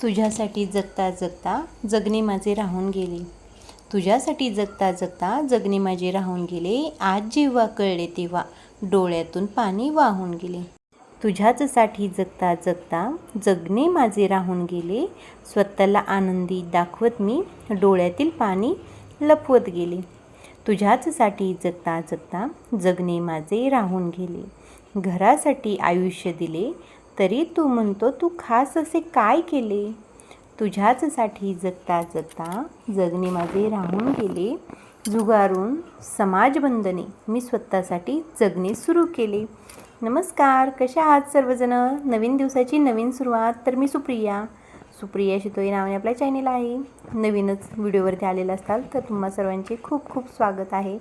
तुझ्यासाठी जगता जगता जगणे माझे राहून गेले. तुझ्यासाठी जगता जगता जगणे माझे राहून गेले. आज जेव्हा कळले तेव्हा डोळ्यातून पाणी वाहून गेले. तुझ्याचसाठी जगता जगता जगणे माझे राहून गेले. स्वतःला आनंदी दाखवत मी डोळ्यातील पाणी लपवत गेले. तुझ्याचसाठी जगता जगता जगणे माझे राहून गेले. घरासाठी आयुष्य दिले तरी तू म्हणतो तू खास असे काय केले. तुझ्याचसाठी जगता जगता जगणे माझे राहून गेले. झुगारून समाजबंधने मी स्वतःसाठी जगणे सुरू केले. नमस्कार, कशा आहात सर्वजण. नवीन दिवसाची नवीन सुरुवात. तर मी सुप्रिया शितोळे नावाने आपल्या चॅनेल आहे. नवीनच व्हिडिओवरती आलेला असाल तर तुम्हा सर्वांचे खूप खूप स्वागत आहे.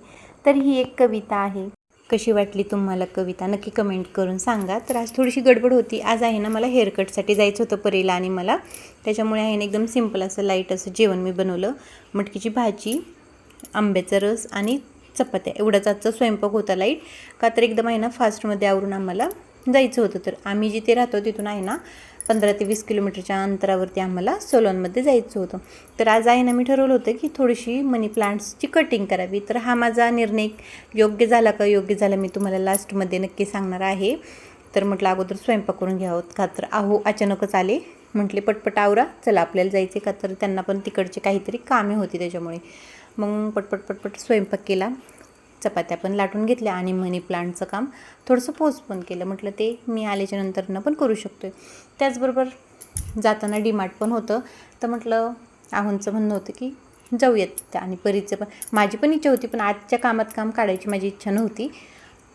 तर ही एक कविता आहे. कशी वाटली तुम्हाला कविता नक्की कमेंट करून सांगा. तर आज थोडीशी गडबड होती. आज आहे ना मला हेअरकटसाठी जायचं होतं परीला आणि मला, त्याच्यामुळे आहे ना एकदम सिंपल असं लाईट असं जेवण मी बनवलं. मटकीची भाजी, आंब्याचा रस आणि चपात्या, एवढाच आजचा स्वयंपाक होता लाईट. का तर एकदम आहे ना फास्टमध्ये आवरून आम्हाला जायचं होतं. तर आम्ही जिथे राहतो तिथून आहे ना 15 ते 20 किलोमीटरच्या अंतरावरती आम्हाला सोलोनमध्ये जायचं होतं. तर आज आहे ना मी ठरवलं होतं की थोडीशी मनी प्लांट्सची कटिंग करावी. तर हा माझा निर्णय योग्य झाला का योग्य झाला मी तुम्हाला लास्टमध्ये नक्की सांगणार आहे. तर म्हटलं अगोदर स्वयंपाक करून घ्यावं, का तर अचानकच आले. म्हटले पटपट आवरा, चला आपल्याला जायचे, का तर त्यांना पण तिकडचे काहीतरी कामे होती त्याच्यामुळे. मग पटपट स्वयंपाक केला, चपात्या पण लाटून घेतल्या आणि मनी प्लांटचं काम थोडंसं पोस्टपोन केलं. म्हटलं ते मी आल्याच्या नंतरनं पण करू शकतो आहे. त्याचबरोबर जाताना डीमार्ट पण होतं. तर म्हटलं आहोंचं म्हणणं होतं की जाऊयात, आणि परीचं पण माझी पण इच्छा होती, पण आजच्या कामात काम काढायची माझी इच्छा नव्हती.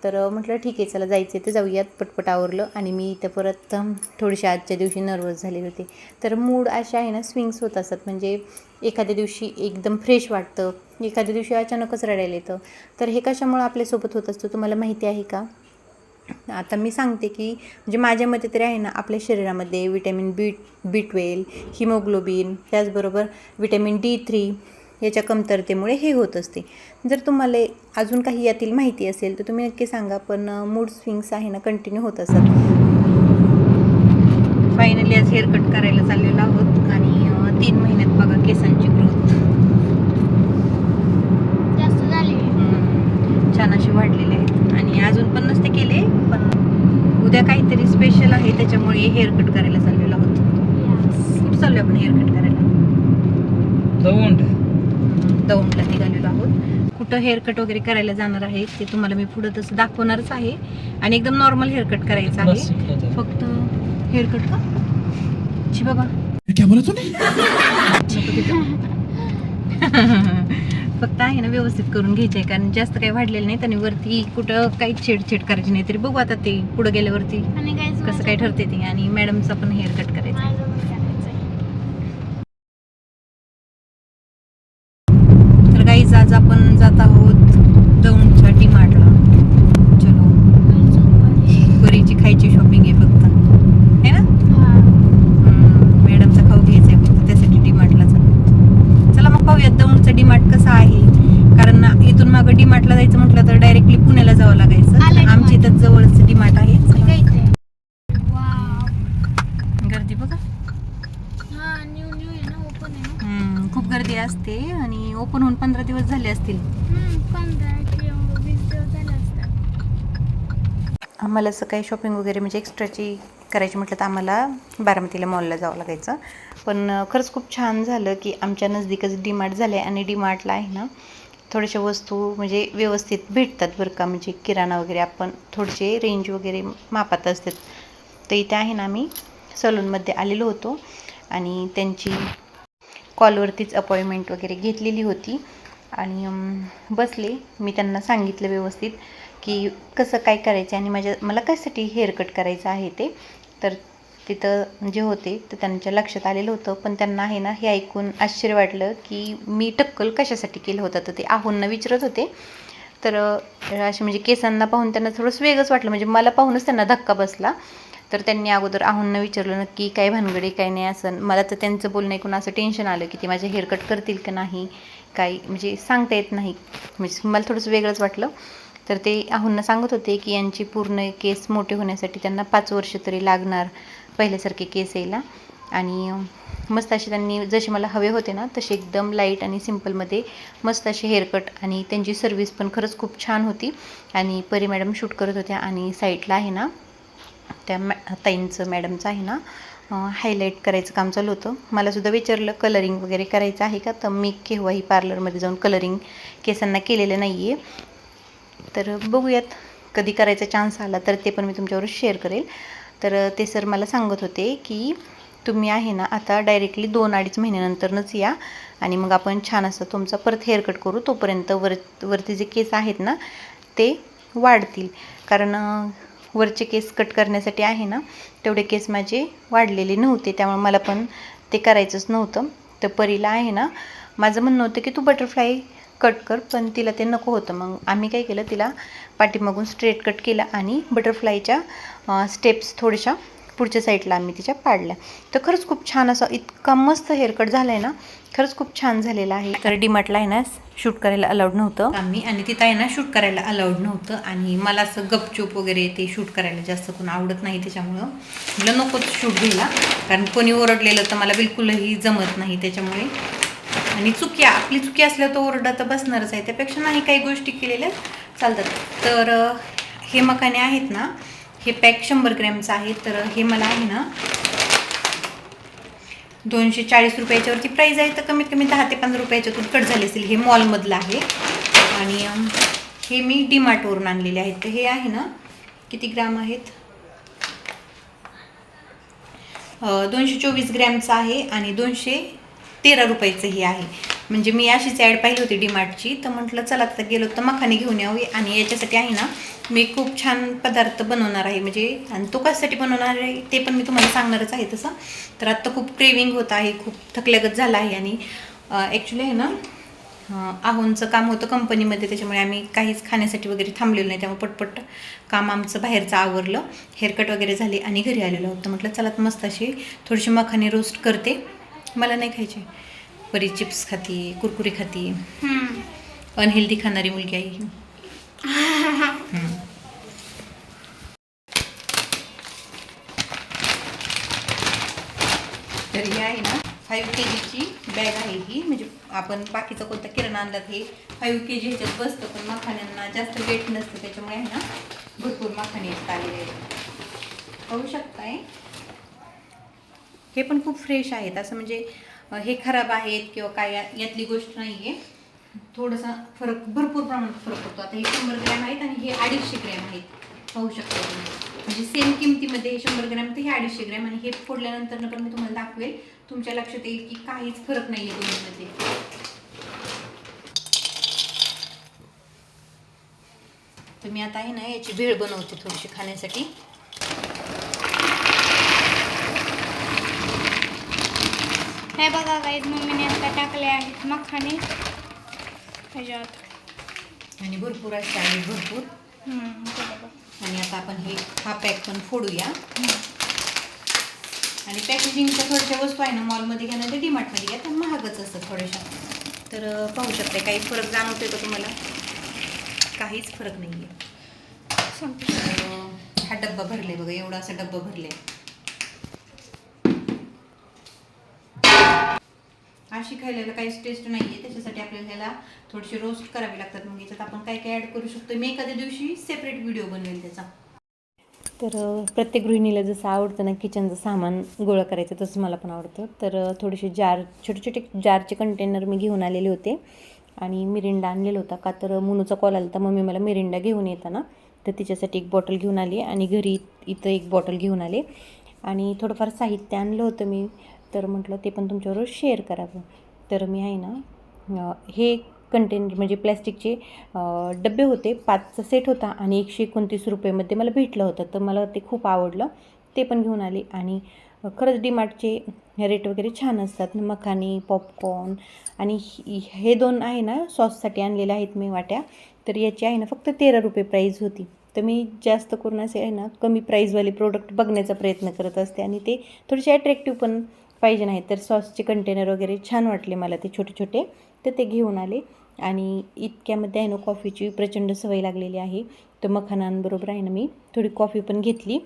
तर म्हटलं ठीक आहे चला जायचं आहे तर जाऊयात. पटपट आवरलं आणि मी इथं परत थोडीशी आजच्या दिवशी नर्वस झालेली होते. तर मूड अशा आहे ना स्विंग्स होत असतात. म्हणजे एखाद्या दिवशी एकदम फ्रेश वाटतं, एखाद्या दिवशी अचानकच रडायला येतं. तर हे कशामुळं आपल्यासोबत होत असतं तुम्हाला माहिती आहे का. आता मी सांगते की म्हणजे माझ्या मते तरी आहे ना आपल्या शरीरामध्ये विटॅमिन B12, हिमोग्लोबिन, त्याचबरोबर विटॅमिन D3 याच्या कमतरतेमुळे हे होत असते. जर तुम्हाला अजून काही यातील माहिती असेल तर तुम्ही नक्की सांगा. पण मूड स्विंग्स आहे ना कंटिन्यू होत असतात. फायनली आज हेअर कट करायला चाललेलो आहोत आणि 3 महिन्यात बघा केसांची ग्रोथ जास्त झाली, छान अशी वाढलेली आहे. आणि अजून पण नसते केले, पण उद्या काहीतरी स्पेशल आहे त्याच्यामुळे हेअर कट करायला चाललेलो आहोत. कुठं चाललो आपण हेअर कट करायला. दौंडला निघालेलो आहोत. कुठं हेअर कट वगैरे करायला जाणार आहे ते तुम्हाला मी पुढं तसं दाखवणारच आहे. आणि एकदम नॉर्मल हेअर कट करायचं आहे. फक्त हेअर कट का ची बाबा क्या बोला तूने फक्त आहे ना व्यवस्थित करून घ्यायचे आहे, कारण जास्त काही वाढलेलं नाही. आणि वरती कुठं काही छेड करायची नाही. तरी बघू आता ते पुढं गेल्यावरती कसं काय ठरते ते. आणि मॅडमचा पण हेअर कट करायचा आहे. तर गाईज आज आपण जात आहोत दौंडच्या डीमार्टला. चलो, परीची खायची शॉपिंग आहे फक्त, है ना. मॅडमचा खाऊ घ्यायचा आहे फक्त, त्यासाठी डीमार्टला चालू. चला मग पाहूयात दौंडचं डीमार्ट कसं आहे. कारण इथून मागं डीमार्टला जायचं म्हटलं तर डायरेक्टली पुण्याला जावं लागायचं. आमच्या इथं जवळच डीमार्ट आहे. गर्दी बघा, खूप गर्दी असते. आणि ओपन होऊन 15 दिवस झाले असतील. 15 किंवा 20 दिवस झाले असतात. आम्हाला असं काही शॉपिंग वगैरे म्हणजे एक्स्ट्राची करायची म्हटलं तर आम्हाला बारामतीला मॉलला जावं लागायचं. पण खरंच खूप छान झालं की आमच्या नजदीकच डीमार्ट झालं आहे. आणि डीमार्टला आहे ना थोड्याशा वस्तू म्हणजे व्यवस्थित भेटतात बरं का. म्हणजे किराणा वगैरे आपण थोडेसे रेंज वगैरे मापात असतात. तर इथे आहे ना आम्ही सलूनमध्ये आलेलो होतो आणि त्यांची कॉलवरतीच अपॉइंटमेंट वगैरे घेतलेली होती. आणि बसले. मी त्यांना सांगितलं व्यवस्थित की कसं काय करायचं आणि मला कशासाठी हेअर कट करायचं आहे ते. तर तिथं जे होते तर त्यांच्या लक्षात आलेलं होतं. पण त्यांना आहे ना हे ऐकून आश्चर्य वाटलं की मी टक्कल कशासाठी केलं होतं. तर ते आहोंना विचारत होते. तर असे म्हणजे केसांना पाहून त्यांना थोडंसं वेगळंच वाटलं. म्हणजे मला पाहूनच त्यांना धक्का बसला. तर त्यांनी अगोदर आहोंना विचारलं नक्की काय भानगडी काय नाही असं. मला तर त्यांचं बोलणं ऐकून असं टेन्शन आलं की ते माझे हेअर कट करतील का नाही, काही म्हणजे सांगता येत नाही. म्हणजे मला थोडंसं वेगळंच वाटलं. तर ते आहोंना सांगत होते की यांची पूर्ण केस मोठे होण्यासाठी त्यांना 5 वर्ष तरी लागणार पहिल्यासारखे केस यायला. आणि मस्त असे त्यांनी जसे मला हवे होते ना तसे एकदम लाईट आणि सिम्पलमध्ये मस्त असे हेअरकट, आणि त्यांची सर्विस पण खरंच खूप छान होती. आणि परी मॅडम शूट करत होत्या आणि साईडला आहे ना त्या ताईंचं मॅडमचं आहे ना हायलाईट करायचं काम चालू होतं. मलासुद्धा विचारलं कलरिंग वगैरे करायचं आहे का, तर मी केव्हाही पार्लरमध्ये जाऊन कलरिंग केसांना केलेलं नाही आहे. तर बघूयात कधी करायचा चान्स आला तर ते पण मी तुमच्यावर शेअर करेल. तर ते सर मला सांगत होते की तुम्ही आहे ना आता डायरेक्टली 2-2.5 महिन्यानंतरच या आणि मग आपण छान असं तुमचा परत हेअरकट करू. तोपर्यंत वरती जे केस आहेत ना ते वाढतील, कारण वरचे केस कट करण्यासाठी आहे ना तेवढे केस माझे वाढलेले नव्हते, त्यामुळे मला पण ते करायचंच नव्हतं. तर परीला आहे ना माझं म्हणणं होतं की तू बटरफ्लाय कट कर, पण तिला ते नको होतं. मग आम्ही काय केलं, तिला पाठीमागून स्ट्रेट कट केला आणि बटरफ्लायच्या स्टेप्स थोड्याशा पुढच्या साईडला आम्ही तिच्या पाडल्या. तर खरंच खूप छान असं इतका मस्त हेअरकट झाला आहे ना, खरंच खूप छान झालेला आहे. तर डीमार्टला आहे ना शूट करायला अलाउड नव्हतं आम्ही, आणि तिथं आहे ना शूट करायला अलाउड नव्हतं. आणि मला असं गपचूप वगैरे ते शूट करायला जास्त कोण आवडत नाही, त्याच्यामुळं मला नकोच शूट घ्यायला, कारण कोणी ओरडलेलं तर मला बिलकुलही जमत नाही त्याच्यामुळे. आणि आपली चुकी असल्यावर तो ओरडा तर बसणारच आहे, त्यापेक्षा नाही काही गोष्टी केलेल्या चालतात. तर हे मखाने आहेत ना, हे पॅक 100 ग्रॅमचं आहे. तर हे मला आहे ना 240 रुपयाच्यावरती प्राईज आहे, तर कमीत कमी 10 ते 15 रुपयाच्यातून कट झाले असेल. हे मॉलमधलं आहे आणि हे मी डीमार्टवरून आणलेले आहेत. तर हे आहे ना किती ग्राम आहेत, 224 ग्रॅमचं आहे आणि 213 रुपयाचंही आहे. म्हणजे मी अशीच ॲड पाहिली होती डीमार्टची, तर म्हटलं चला आता गेलो तर मखाने घेऊन यावे. आणि याच्यासाठी आहे ना मी खूप छान पदार्थ बनवणार आहे, म्हणजे आणि तो कशासाठी बनवणार आहे ते पण मी तुम्हाला सांगणारच आहे तसं. तर आत्ता खूप क्रेविंग होत आहे, खूप थकल्यागत झालं आहे. आणि ॲक्च्युली आहे ना आहोंचं काम होतं कंपनीमध्ये, त्याच्यामुळे आम्ही काहीच खाण्यासाठी वगैरे थांबलेलो नाही, त्यामुळे पटपट काम आमचं बाहेरचं आवरलं, हेअरकट वगैरे झाले आणि घरी आलेलो होतं. म्हटलं चला मस्त अशी थोडीशी मखाने रोस्ट करते. मला नाही खायचे, परी चिप्स खाती, कुरकुरी खाती, अनहेल्दी खाणारी मुलगी आहे ही. तर ही आहे ना 5 kgची बॅग आहे ही, म्हणजे आपण बाकीचा कोणता किराणा आणलात हे 5 kg ह्याच्यात बसतं, पण मखाण्यांना जास्त वेट नसतं, त्याच्यामुळे आहे ना भरपूर मखाने आलेले आहेत. पाहू शकताय हे पण खूप फ्रेश आहेत, असं म्हणजे हे खराब आहेत किंवा काय यातली गोष्ट नाही आहे. थोडासा फरक, भरपूर प्रमाणात फरक पडतो. आता हे 100 ग्रॅम आहेत आणि हे 250 ग्रॅम आहेत, पाहू शकता तुम्ही. म्हणजे सेम किमतीमध्ये 100 ग्रॅम तर हे 250 ग्रॅम, आणि हे फोडल्यानंतर पण मी तुम्हाला दाखवेल, तुमच्या लक्षात येईल की काहीच फरक नाही आहे दोन्हीमध्ये. तर मी आता आहे ना याची भेळ बनवते थोडीशी खाण्यासाठी. हे बघा गाईज, मम्मीने आता टाकले आहेत मखाने ह्याच्यात, आणि भरपूर असे आहेत, भरपूर. आणि आता आपण हा पॅक पण फोडूया. आणि पॅकेजिंगच्या थोड्याशा वस्तू आहे ना मॉलमध्ये घ्या नाही तर डीमार्टमध्ये घ्या, तर महागच असतं थोड्याशा. तर पाहू शकता काही फरक जाणवतोय का तुम्हाला? काहीच फरक नाही आहे. हा डब्बा भरले बघा, एवढा असा डब्बा भरले. अशी खायला काहीच टेस्ट नाही आहे, त्याच्यासाठी आपल्याला ह्याला थोडीशी रोस्ट करावी लागतात. मग याच्यात आपण काय काय ॲड करू शकतो, मी एखाद्या दिवशी सेपरेट व्हिडिओ बनवेल त्याचा. तर प्रत्येक गृहिणीला जसं आवडतं ना किचनचं सामान गोळा करायचं, तसं मला पण आवडतं. तर थोडेसे छोटे छोटे जारचे कंटेनर मी घेऊन आलेले होते आणि मिरिंडा आणलेला होता. का तर मुनूचा कॉल आला तर मम्मी मला मिरिंडा घेऊन येताना, तर तिच्यासाठी एक बॉटल घेऊन आली आणि घरी इथं एक बॉटल घेऊन आले. आणि थोडंफार साहित्य आणलं होतं मी, तर म्हटलं ते पण तुमच्याबरोबर शेअर करावं. तर मी आहे ना हे कंटेनर म्हणजे प्लॅस्टिकचे डबे होते, 5चा सेट होता आणि 129 रुपयेमध्ये मला भेटलं होतं. तर मला ते खूप आवडलं, ते पण घेऊन आले. आणि खरंच डीमार्टचे रेट वगैरे छान असतात. मखानी, पॉपकॉर्न, आणि हे 2 आहे ना सॉससाठी आणलेले आहेत मी वाट्या. तर याची आहे ना फक्त 13 रुपये प्राईज होती. तर मी जास्त करून असे आहे ना कमी प्राईजवाले प्रोडक्ट बघण्याचा प्रयत्न करत असते, आणि ते थोडेसे अट्रॅक्टिव्ह पण पाहिजे नाही. तर सॉसचे कंटेनर वगैरे छान वाटले मला ते छोटे छोटे, तर ते घेऊन आले. आणि इतक्यामध्ये आहे ना कॉफीची प्रचंड सवय लागलेली आहे, तर मखानांबरोबर आहे ना मी थोडी कॉफी पण घेतली.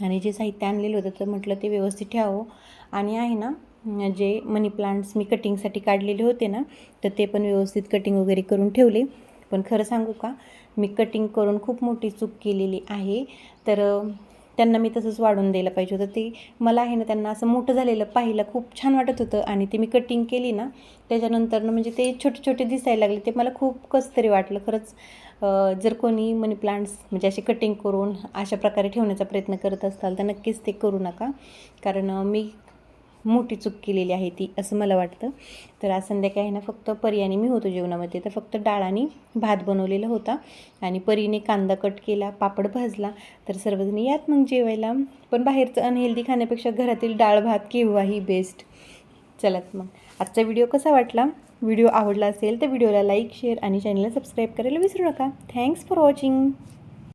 आणि जे साहित्य आणलेलं होतं तर म्हटलं ते व्यवस्थित ठेवावं. आणि आहे ना जे मनी प्लांट्स मी कटिंगसाठी काढलेले होते ना, तर ते पण व्यवस्थित कटिंग वगैरे करून ठेवले. पण खरं सांगू का, मी कटिंग करून खूप मोठी चूक केलेली आहे. तर त्यांना मी तसंच वाढून द्यायला पाहिजे होतं. ते मला आहे ना, त्यांना असं मोठं झालेलं पाहायला खूप छान वाटत होतं आणि ते मी कटिंग केली ना, त्याच्यानंतर ना म्हणजे ते छोटे छोटे दिसायला लागले. ते मला खूप कसं तरी वाटलं खरंच. जर कोणी मनी प्लांट्स म्हणजे असे कटिंग करून अशा प्रकारे ठेवण्याचा प्रयत्न करत असाल तर नक्कीच ते करू नका. कारण मी मोठी चूक केलेली आहे ती, असं मला वाटतं. तर आज संध्याकाळी आहे ना, फक्त परी आणि मी होतो जेवणामध्ये. तर फक्त डाळ आणि भात बनवलेला होता आणि परीने कांदा कट केला, पापड भाजला. तर सर्वजण यात मग जेवायला. पण बाहेरचं अनहेल्दी खाण्यापेक्षा घरातील डाळ भात केव्हाही बेस्ट. चला मग आजचा व्हिडिओ कसा वाटला? व्हिडिओ आवडला असेल तर व्हिडिओला लाईक, शेअर आणि चॅनलला सबस्क्राईब करायला विसरू नका. Thanks for watching.